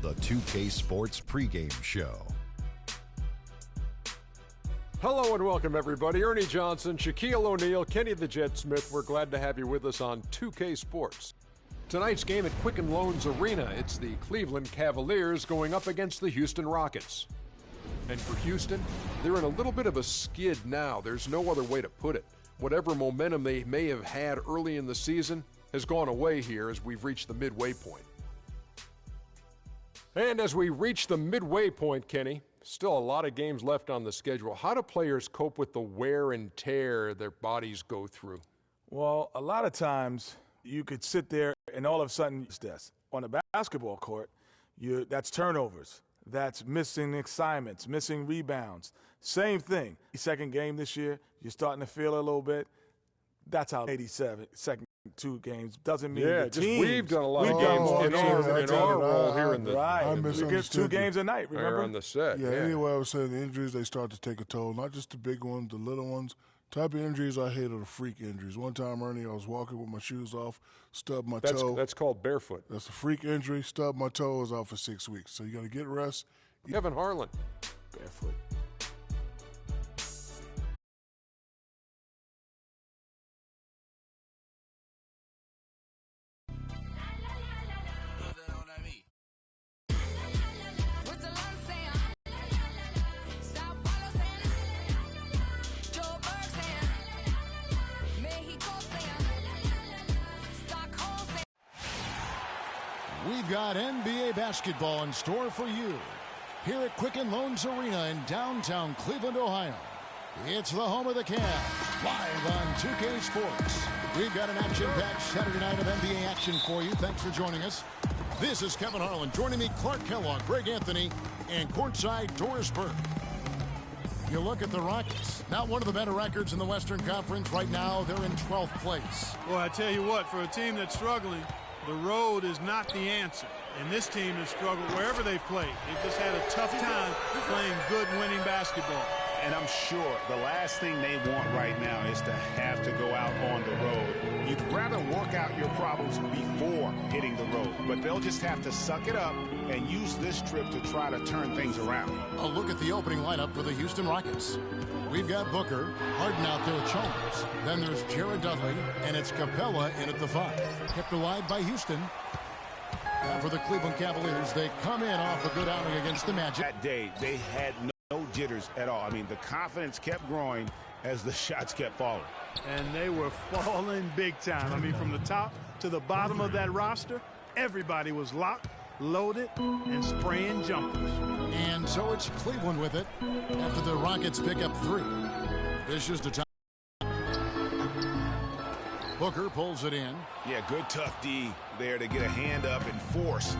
the 2K Sports pregame show. Hello and welcome, everybody. Ernie Johnson, Shaquille O'Neal, Kenny the Jet Smith. We're glad to have you with us on 2K Sports. Tonight's game at Quicken Loans Arena, it's the Cleveland Cavaliers going up against the Houston Rockets. And for Houston, they're in a little bit of a skid now. There's no other way to put it. Whatever momentum they may have had early in the season has gone away here as we've reached the midway point. And as we reach the midway point, Kenny, still a lot of games left on the schedule. How do players cope with the wear and tear their bodies go through? Well, a lot of times you could sit there and all of a sudden it's this. On the basketball court, that's turnovers. That's missing assignments, missing rebounds. Same thing. Second game this year, you're starting to feel a little bit. That's how 87 second 2 games doesn't mean the team. We've done a lot of games in our role here in the right. We get 2 games a night, remember? On the set. Yeah, anyway, I was saying the injuries, they start to take a toll, not just the big ones, the little ones. Type of injuries I hate are the freak injuries. One time, Ernie, I was walking with my shoes off, stubbed my toe. That's called barefoot. That's a freak injury. Stubbed my toe, was out for 6 weeks. So you got to get rest. Kevin Harlan. Barefoot. We've got NBA basketball in store for you here at Quicken Loans Arena in downtown Cleveland, Ohio. It's the home of the Cavs, live on 2K Sports. We've got an action-packed Saturday night of NBA action for you. Thanks for joining us. This is Kevin Harlan. Joining me, Clark Kellogg, Greg Anthony, and courtside Doris Burke. You look at the Rockets, not one of the better records in the Western Conference. Right now, they're in 12th place. Well, I tell you what, for a team that's struggling, the road is not the answer. And this team has struggled wherever they've played. They've just had a tough time playing good winning basketball. And I'm sure the last thing they want right now is to have to go out on the road. You'd rather work out your problems before hitting the road. But they'll just have to suck it up and use this trip to try to turn things around. A look at the opening lineup for the Houston Rockets. We've got Booker, Harden out there at Chalmers. Then there's Jared Dudley, and it's Capella in at the 5. Kept alive by Houston. Now for the Cleveland Cavaliers, they come in off a good outing against the Magic. That day, they had no jitters at all. I mean, the confidence kept growing as the shots kept falling. And they were falling big time. I mean, from the top to the bottom of that roster, everybody was locked, loaded, and spraying jumpers. And so it's Cleveland with it after the Rockets pick up 3. This is the time. Booker pulls it in. Yeah, good tough D there to get a hand up and force